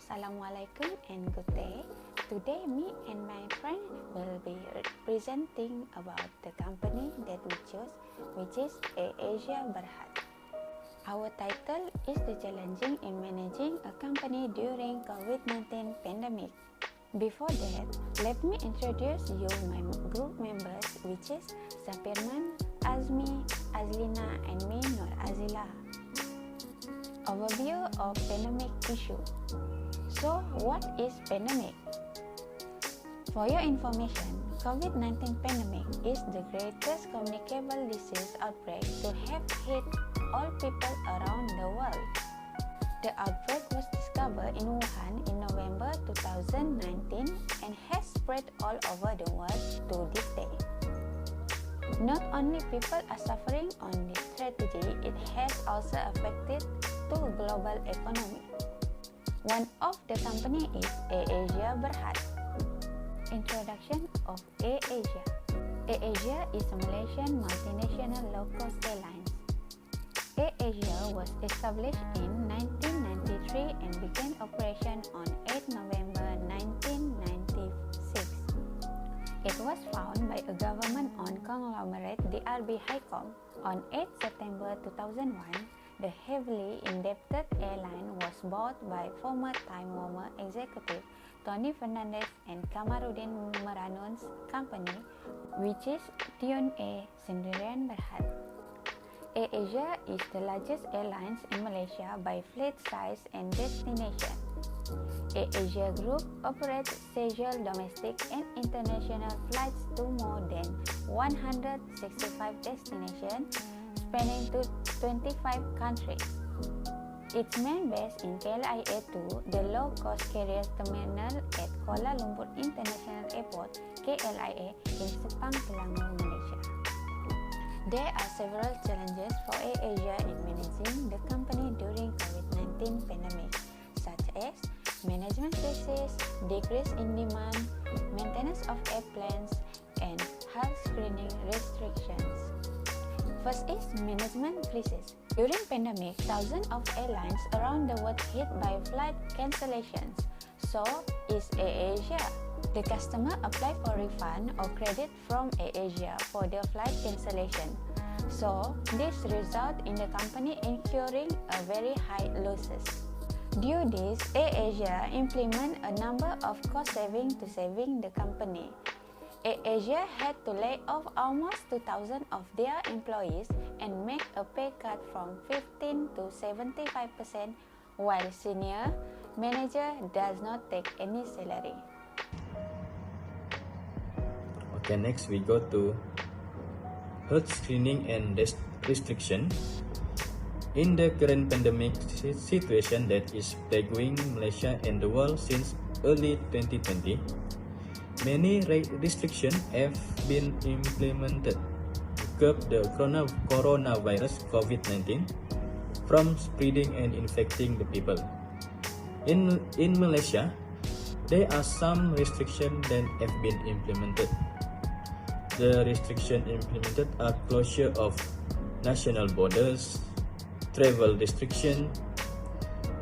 Assalamualaikum and good day. Today me and my friend will be presenting about the company that we chose, which is AirAsia Berhad. Our title is the challenging in managing a company during COVID-19 pandemic. Before that, let me introduce you my group members, which is Sapirman, Azmi, Azlina and me Nur Azila. Overview of pandemic issue. So, what is pandemic? For your information, COVID-19 pandemic is the greatest communicable disease outbreak to have hit all people around the world. The outbreak was discovered in Wuhan in November 2019 and has spread all over the world to this day. Not only people are suffering on this tragedy, it has also affected the global economy. One of the company is AirAsia Berhad. Introduction of AirAsia. AirAsia is a Malaysian multinational low-cost airlines. AirAsia was established in 1993 and began operation on 8 November 1996. It was founded by a government-owned conglomerate, DRB Hicom. On 8 September 2001, the heavily indebted airline was bought by former Time Warner executive Tony Fernandez and Kamarudin Meranun's company, which is Tun A. Sendirian Berhad. AirAsia is the largest airlines in Malaysia by fleet size and destination. AirAsia Group operates scheduled domestic and international flights to more than 165 destinations spanning to 25 countries. Its main base in KLIA 2, the low-cost carrier terminal at Kuala Lumpur International Airport, KLIA, in Sepang, Selangor, Malaysia. There are several challenges for AirAsia in managing the company during COVID-19 pandemic, such as management crisis, decrease in demand, maintenance of airplanes, and health screening restrictions. First is management crisis. During pandemic, thousands of airlines around the world hit by flight cancellations. So is AirAsia. The customer apply for refund or credit from AirAsia for the flight cancellation. So this result in the company incurring a very high losses. Due this, AirAsia implement a number of cost saving to saving the company. AirAsia had to lay off almost 2,000 of their employees and make a pay cut from 15 to 75%, while senior manager does not take any salary. Okay, next we go to health screening and restriction. In the current pandemic situation that is plaguing Malaysia and the world since early 2020, many restrictions have been implemented to curb the coronavirus COVID-19 from spreading and infecting the people. In Malaysia, there are some restrictions that have been implemented. The restrictions implemented are closure of national borders, travel restriction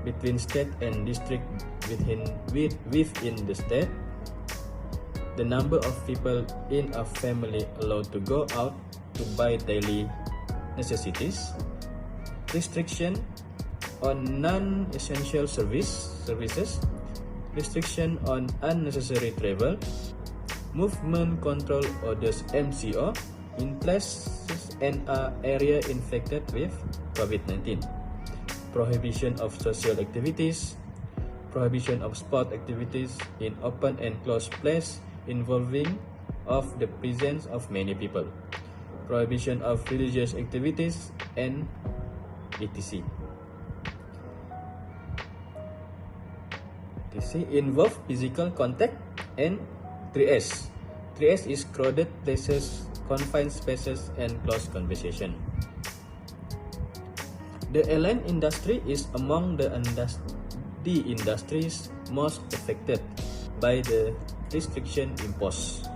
between state and district within the state, the number of people in a family allowed to go out to buy daily necessities, restriction on non-essential services, restriction on unnecessary travel, movement control orders MCO in places and area infected with COVID-19, prohibition of social activities, prohibition of sport activities in open and closed places involving of the presence of many people, prohibition of religious activities, and etc. Involve physical contact and 3S. 3S is crowded places, confined spaces, and close conversation. The airline industry is among the industries most affected by the restriction imposed.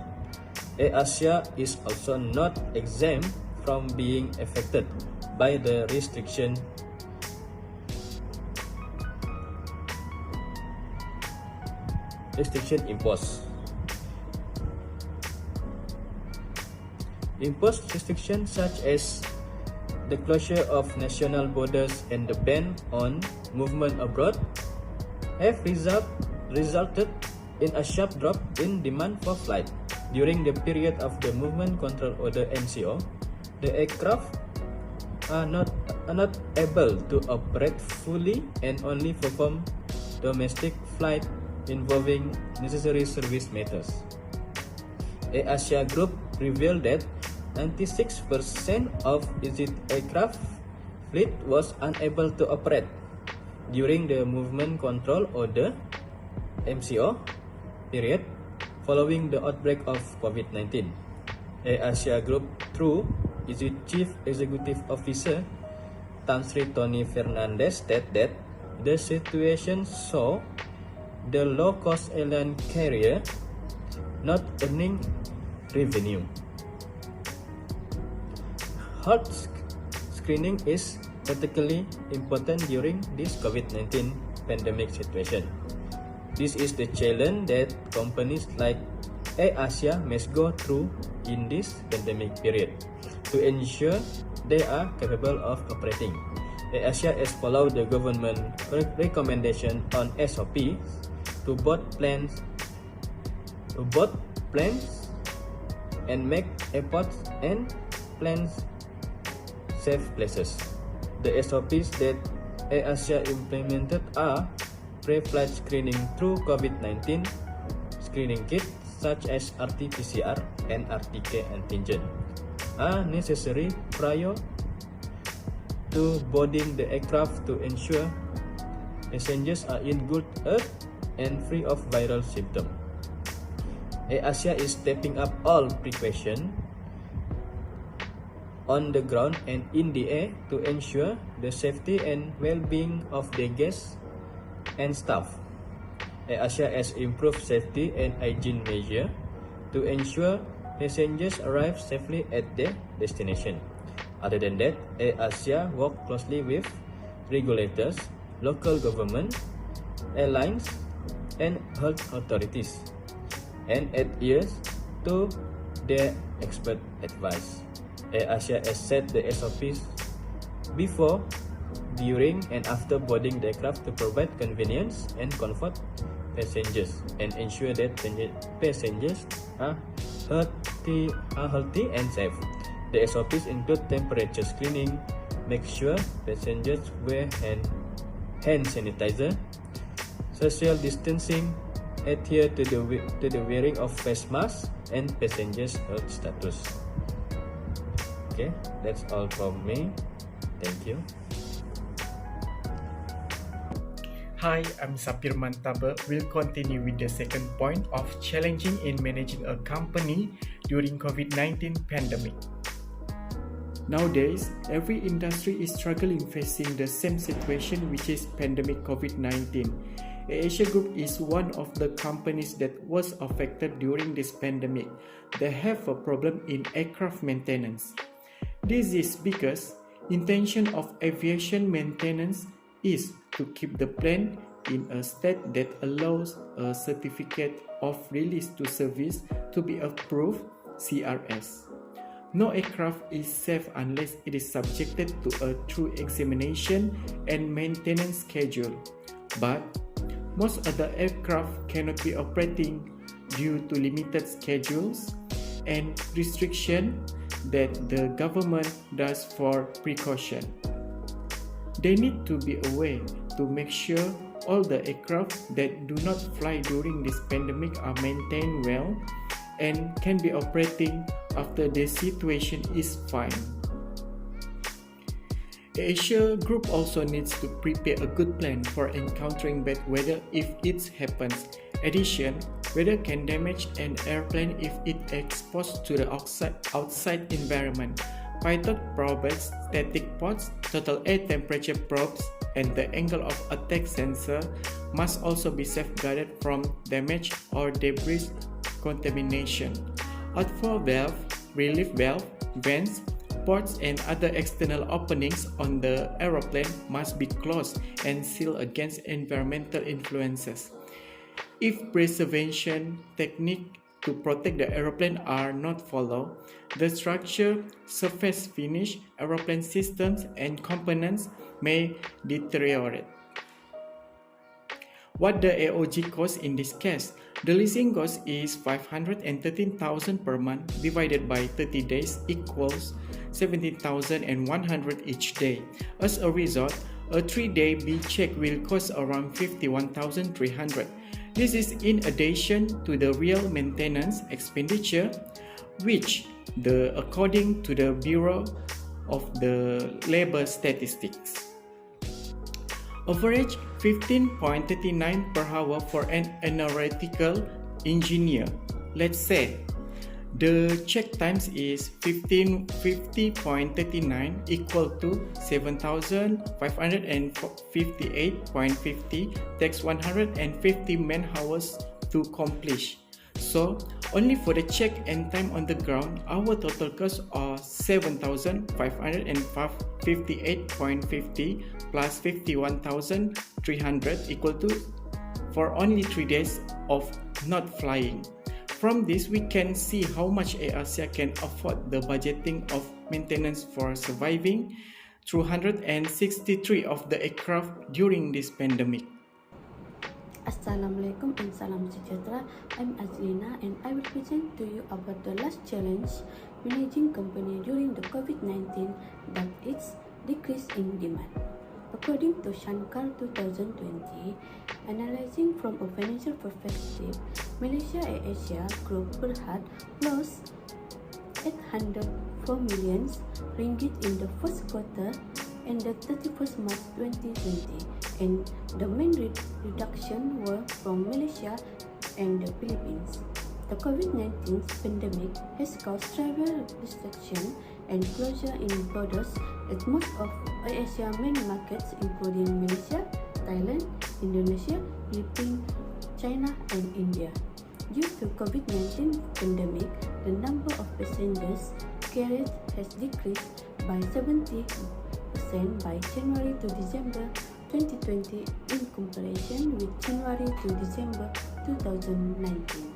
AirAsia is also not exempt from being affected by the restriction restriction imposed. Imposed restrictions such as the closure of national borders and the ban on movement abroad have resulted in a sharp drop in demand for flight. During the period of the Movement Control Order (MCO), the aircraft are not able to operate fully and only perform domestic flight involving necessary service matters. AirAsia Group revealed that 96% of its aircraft fleet was unable to operate during the Movement Control Order (MCO) period following the outbreak of COVID-19. AirAsia Group, through its Chief Executive Officer Tan Sri Tony Fernandez, stated that the situation saw the low-cost airline carrier not earning revenue. Health screening is particularly important during this COVID-19 pandemic situation. This is the challenge that companies like AirAsia must go through in this pandemic period to ensure they are capable of operating. AirAsia has followed the government recommendation on SOP to both plans and make airports and plans safe places. The SOPs that AirAsia implemented are pre-flight screening through COVID-19 screening kits such as RT-PCR and RTK antigen are necessary prior to boarding the aircraft to ensure passengers are in good health and free of viral symptoms. AirAsia is stepping up all precautions on the ground and in the air to ensure the safety and well-being of the guests and staff. AirAsia has improved safety and hygiene measures to ensure passengers arrive safely at their destination. Other than that, AirAsia works closely with regulators, local government, airlines, and health authorities, and adheres to their expert advice. AirAsia has set the SOPs before, during, and after boarding the aircraft to provide convenience and comfort passengers and ensure that passengers are healthy and safe. The SOPs include temperature screening, make sure passengers wear hand sanitizer, social distancing, adhere to the wearing of face masks, and passengers' health status. Okay, that's all from me. Thank you. Hi, I'm Sapir Mantabe. We'll continue with the second point of challenging in managing a company during COVID-19 pandemic. Nowadays, every industry is struggling facing the same situation, which is pandemic COVID-19. AirAsia Group is one of the companies that was affected during this pandemic. They have a problem in aircraft maintenance. This is because intention of aviation maintenance is to keep the plane in a state that allows a certificate of release to service to be approved, CRS. No aircraft is safe unless it is subjected to a true examination and maintenance schedule. But most other aircraft cannot be operating due to limited schedules and restrictions that the government does for precaution. They need to be aware to make sure all the aircraft that do not fly during this pandemic are maintained well and can be operating after the situation is fine. AirAsia Group also needs to prepare a good plan for encountering bad weather if it happens. Addition, weather can damage an airplane if it exposed to the outside environment. Pilot probes, static pods, total air temperature probes, and the angle of attack sensor must also be safeguarded from damage or debris contamination. Outflow valve, relief valve, vents, ports, and other external openings on the aeroplane must be closed and sealed against environmental influences. If preservation techniques to protect the aeroplane are not followed, the structure, surface finish, aeroplane systems, and components may deteriorate. What the AOG cost in this case? The leasing cost is 513,000 per month divided by 30 days equals 17,100 each day. As a result, a 3-day B check will cost around 51,300. This is in addition to the real maintenance expenditure, which according to the Bureau of the Labor Statistics. Average 15.39 per hour for an aeronautical engineer. Let's say the check times is 50.39 equal to 7,558.50 takes 150 man hours to accomplish. So only for the check and time on the ground, our total costs are 7,558.50 plus 51,300 equal to for only 3 days of not flying. From this, we can see how much AirAsia can afford the budgeting of maintenance for surviving 263 of the aircraft during this pandemic. Assalamualaikum and salam sejahtera. I'm Azlina and I will present to you about the last challenge managing company during the COVID-19, that is decrease in demand. According to Shankar 2020, analyzing from a financial perspective, Malaysia AirAsia Group Berhad lost 804 million ringgit in the first quarter and the 31st March 2020, and the main reduction were from Malaysia and the Philippines. The COVID-19 pandemic has caused travel restriction and closure in borders at most of AirAsia main markets including Malaysia, Thailand, Indonesia, Philippines, China and India. Due to COVID-19 pandemic, the number of passengers carried has decreased by 70% by January to December 2020 in comparison with January to December 2019.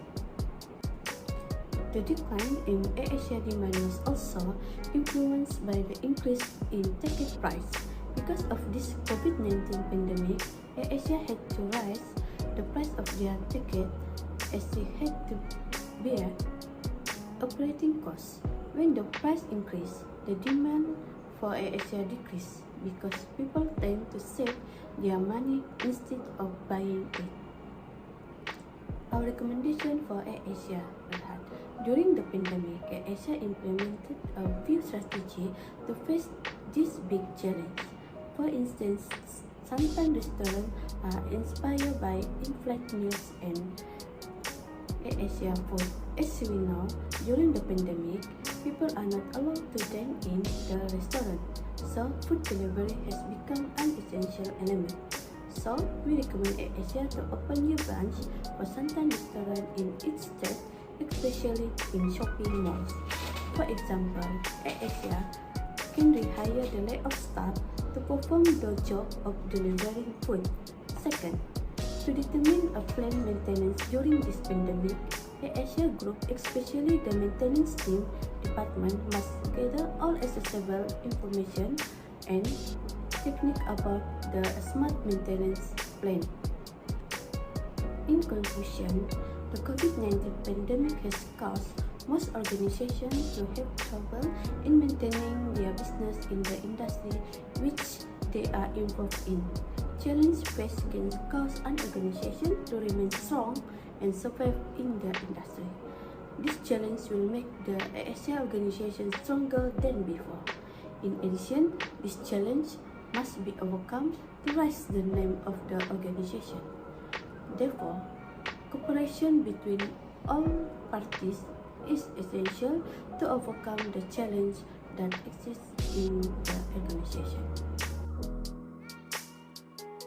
The decline in AirAsia demand was also influenced by the increase in ticket price. Because of this COVID-19 pandemic, AirAsia had to raise the price of their ticket as they had to bear operating costs. When the price increased, the demand for AirAsia decreased because people tend to save their money instead of buying it. Our recommendation for AirAsia Berhad. During the pandemic, AirAsia implemented a few strategies to face this big challenge. For instance, sometimes restaurants are inspired by in-flight meals and AirAsia food. As we know, during the pandemic, people are not allowed to dine in the restaurant, so food delivery has become an essential element. So, we recommend AirAsia to open new branch for Santan restaurant in each state, especially in shopping malls. For example, AirAsia can rehire the layoff staff to perform the job of delivering food. Second, to determine a planned maintenance during this pandemic, AirAsia Group, especially the maintenance team department, must gather all accessible information and technique about the smart maintenance plan. In conclusion, the COVID-19 pandemic has caused most organizations to have trouble in maintaining their business in the industry which they are involved in. Challenge faced can cause an organization to remain strong and survive in the industry. This challenge will make the AirAsia organization stronger than before. In addition, this challenge must be overcome to raise the name of the organization. Therefore, cooperation between all parties is essential to overcome the challenge that exists in the organization.